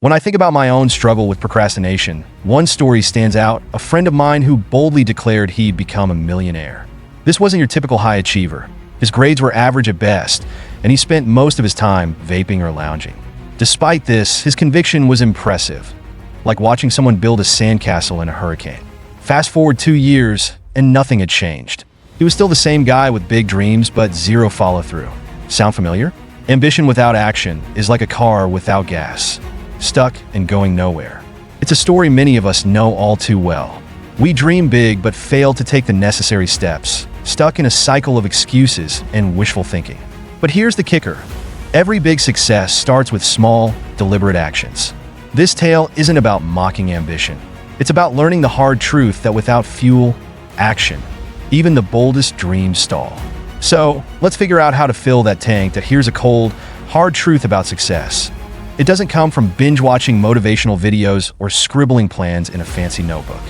When I think about my own struggle with procrastination, one story stands out: a friend of mine who boldly declared he'd become a millionaire. This wasn't your typical high achiever. His grades were average at best, and he spent most of his time vaping or lounging. Despite this, his conviction was impressive, like watching someone build a sandcastle in a hurricane. Fast forward 2 years, and nothing had changed. He was still the same guy with big dreams, but zero follow-through. Sound familiar? Ambition without action is like a car without gas, stuck and going nowhere. It's a story many of us know all too well. We dream big but fail to take the necessary steps, stuck in a cycle of excuses and wishful thinking. But here's the kicker. Every big success starts with small, deliberate actions. This tale isn't about mocking ambition. It's about learning the hard truth that without fuel, action, even the boldest dreams stall. So, let's figure out how to fill that tank. Here's a cold, hard truth about success. It doesn't come from binge-watching motivational videos or scribbling plans in a fancy notebook.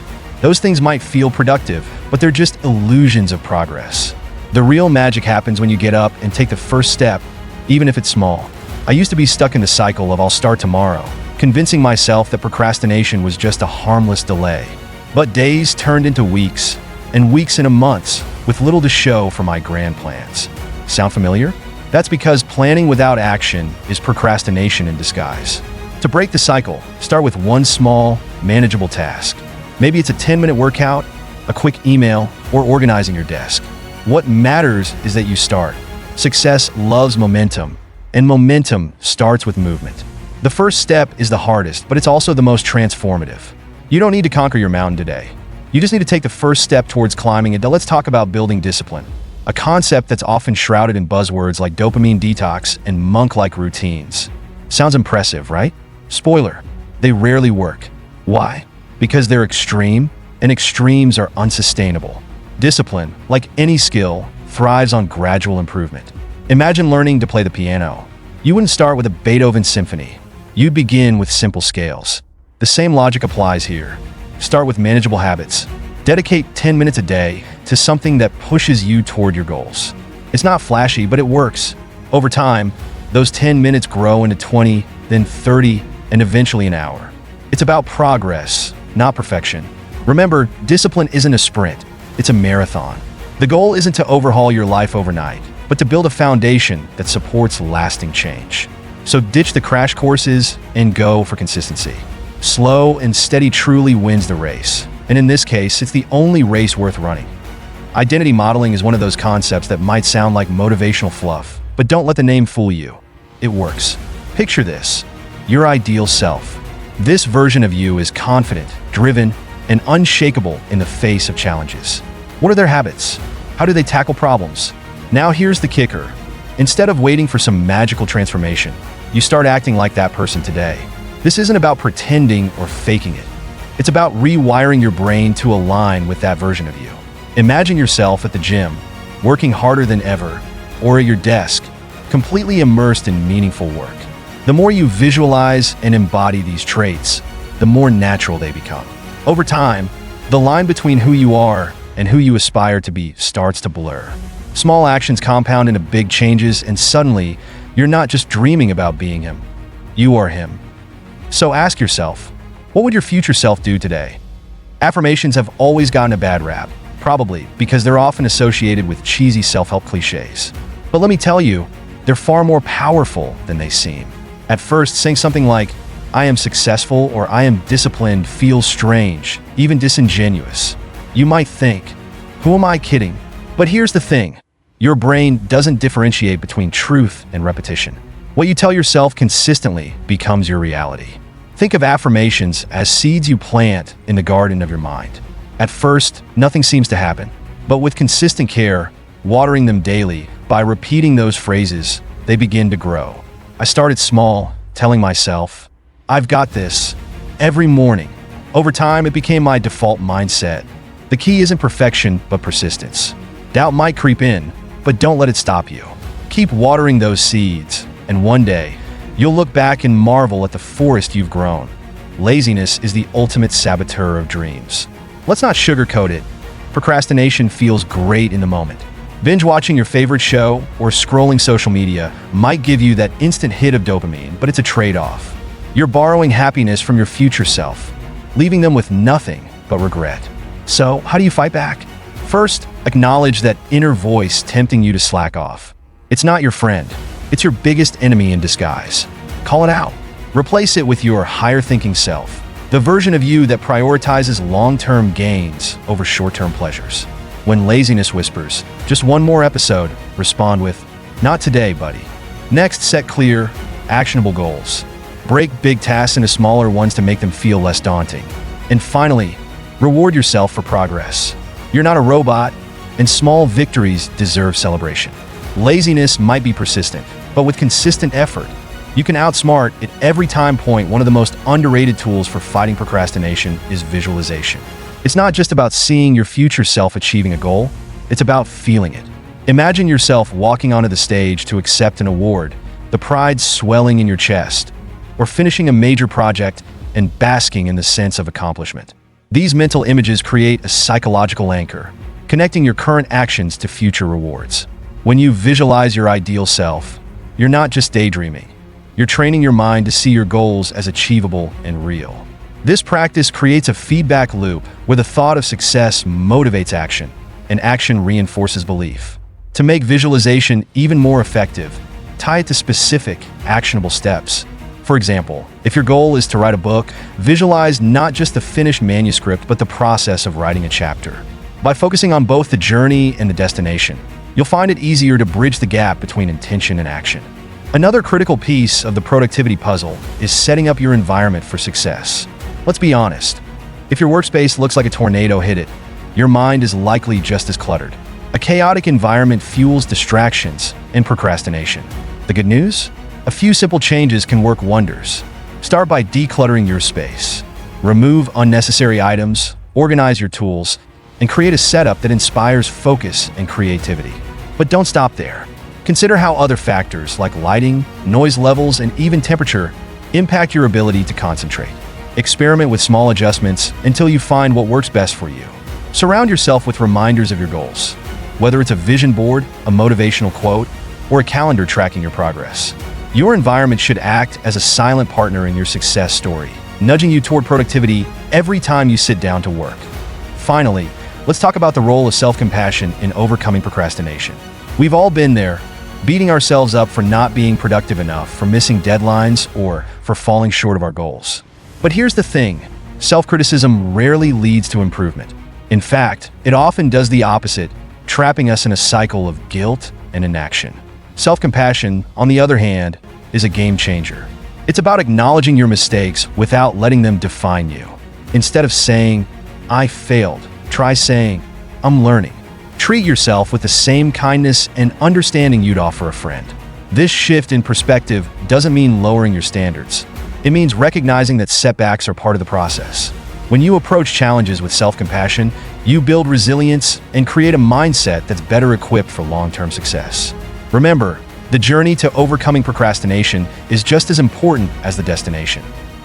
Those things might feel productive, but they're just illusions of progress. The real magic happens when you get up and take the first step, even if it's small. I used to be stuck in the cycle of "I'll start tomorrow," convincing myself that procrastination was just a harmless delay. But days turned into weeks, and weeks into months, with little to show for my grand plans. Sound familiar? That's because planning without action is procrastination in disguise. To break the cycle, start with one small, manageable task. Maybe it's a 10-minute workout, a quick email, or organizing your desk. What matters is that you start. Success loves momentum, and momentum starts with movement. The first step is the hardest, but it's also the most transformative. You don't need to conquer your mountain today. You just need to take the first step towards climbing it. Now let's talk about building discipline, a concept that's often shrouded in buzzwords like dopamine detox and monk-like routines. Sounds impressive, right? Spoiler, they rarely work. Why? Because they're extreme, and extremes are unsustainable. Discipline, like any skill, thrives on gradual improvement. Imagine learning to play the piano. You wouldn't start with a Beethoven symphony. You'd begin with simple scales. The same logic applies here. Start with manageable habits. Dedicate 10 minutes a day to something that pushes you toward your goals. It's not flashy, but it works. Over time, those 10 minutes grow into 20, then 30, and eventually an hour. It's about progress, not perfection. Remember, discipline isn't a sprint, it's a marathon. The goal isn't to overhaul your life overnight, but to build a foundation that supports lasting change. So ditch the crash courses and go for consistency. Slow and steady truly wins the race. And in this case, it's the only race worth running. Identity modeling is one of those concepts that might sound like motivational fluff, but don't let the name fool you. It works. Picture this: your ideal self. This version of you is confident, driven, and unshakable in the face of challenges. What are their habits? How do they tackle problems? Now here's the kicker. Instead of waiting for some magical transformation, you start acting like that person today. This isn't about pretending or faking it. It's about rewiring your brain to align with that version of you. Imagine yourself at the gym, working harder than ever, or at your desk, completely immersed in meaningful work. The more you visualize and embody these traits, the more natural they become. Over time, the line between who you are and who you aspire to be starts to blur. Small actions compound into big changes, and suddenly, you're not just dreaming about being him. You are him. So ask yourself, what would your future self do today? Affirmations have always gotten a bad rap, probably because they're often associated with cheesy self-help cliches. But let me tell you, they're far more powerful than they seem. At first, saying something like, "I am successful" or "I am disciplined" feels strange, even disingenuous. You might think, who am I kidding? But here's the thing. Your brain doesn't differentiate between truth and repetition. What you tell yourself consistently becomes your reality. Think of affirmations as seeds you plant in the garden of your mind. At first, nothing seems to happen. But with consistent care, watering them daily, by repeating those phrases, they begin to grow. I started small, telling myself, "I've got this," every morning. Over time, it became my default mindset. The key isn't perfection, but persistence. Doubt might creep in, but don't let it stop you. Keep watering those seeds, and one day, you'll look back and marvel at the forest you've grown. Laziness is the ultimate saboteur of dreams. Let's not sugarcoat it. Procrastination feels great in the moment. Binge watching your favorite show or scrolling social media might give you that instant hit of dopamine, but it's a trade-off. You're borrowing happiness from your future self, leaving them with nothing but regret. So, how do you fight back? First, acknowledge that inner voice tempting you to slack off. It's not your friend. It's your biggest enemy in disguise. Call it out. Replace it with your higher thinking self, the version of you that prioritizes long-term gains over short-term pleasures. When laziness whispers, "Just one more episode," respond with, "Not today, buddy." Next, set clear, actionable goals. Break big tasks into smaller ones to make them feel less daunting. And finally, reward yourself for progress. You're not a robot, and small victories deserve celebration. Laziness might be persistent, but with consistent effort, you can outsmart it every time point. One of the most underrated tools for fighting procrastination is visualization. It's not just about seeing your future self achieving a goal, it's about feeling it. Imagine yourself walking onto the stage to accept an award, the pride swelling in your chest, or finishing a major project and basking in the sense of accomplishment. These mental images create a psychological anchor, connecting your current actions to future rewards. When you visualize your ideal self, you're not just daydreaming. You're training your mind to see your goals as achievable and real. This practice creates a feedback loop where the thought of success motivates action, and action reinforces belief. To make visualization even more effective, tie it to specific, actionable steps. For example, if your goal is to write a book, visualize not just the finished manuscript, but the process of writing a chapter. By focusing on both the journey and the destination, you'll find it easier to bridge the gap between intention and action. Another critical piece of the productivity puzzle is setting up your environment for success. Let's be honest. If your workspace looks like a tornado hit it, your mind is likely just as cluttered. A chaotic environment fuels distractions and procrastination. The good news? A few simple changes can work wonders. Start by decluttering your space. Remove unnecessary items, organize your tools, and create a setup that inspires focus and creativity. But don't stop there. Consider how other factors like lighting, noise levels, and even temperature impact your ability to concentrate. Experiment with small adjustments until you find what works best for you. Surround yourself with reminders of your goals, whether it's a vision board, a motivational quote, or a calendar tracking your progress. Your environment should act as a silent partner in your success story, nudging you toward productivity every time you sit down to work. Finally, let's talk about the role of self-compassion in overcoming procrastination. We've all been there, beating ourselves up for not being productive enough, for missing deadlines, or for falling short of our goals. But here's the thing, self-criticism rarely leads to improvement. In fact, it often does the opposite, trapping us in a cycle of guilt and inaction. Self-compassion, on the other hand, is a game changer. It's about acknowledging your mistakes without letting them define you. Instead of saying, "I failed," try saying, "I'm learning." Treat yourself with the same kindness and understanding you'd offer a friend. This shift in perspective doesn't mean lowering your standards. It means recognizing that setbacks are part of the process. When you approach challenges with self-compassion, you build resilience and create a mindset that's better equipped for long-term success. Remember, the journey to overcoming procrastination is just as important as the destination.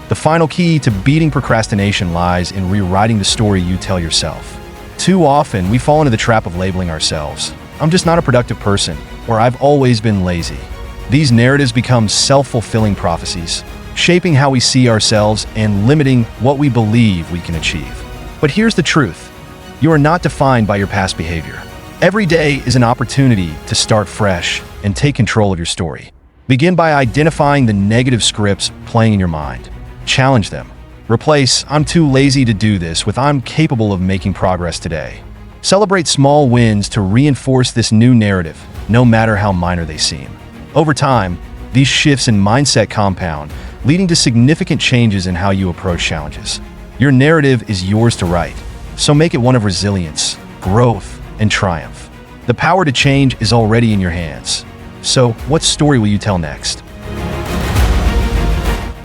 The final key to beating procrastination lies in rewriting the story you tell yourself. Too often, we fall into the trap of labeling ourselves. "I'm just not a productive person," or "I've always been lazy." These narratives become self-fulfilling prophecies, shaping how we see ourselves and limiting what we believe we can achieve. But here's the truth. You are not defined by your past behavior. Every day is an opportunity to start fresh and take control of your story. Begin by identifying the negative scripts playing in your mind. Challenge them. Replace "I'm too lazy to do this" with "I'm capable of making progress today." Celebrate small wins to reinforce this new narrative, no matter how minor they seem. Over time, these shifts in mindset compound, leading to significant changes in how you approach challenges. Your narrative is yours to write, so make it one of resilience, growth, and triumph. The power to change is already in your hands. So, what story will you tell next?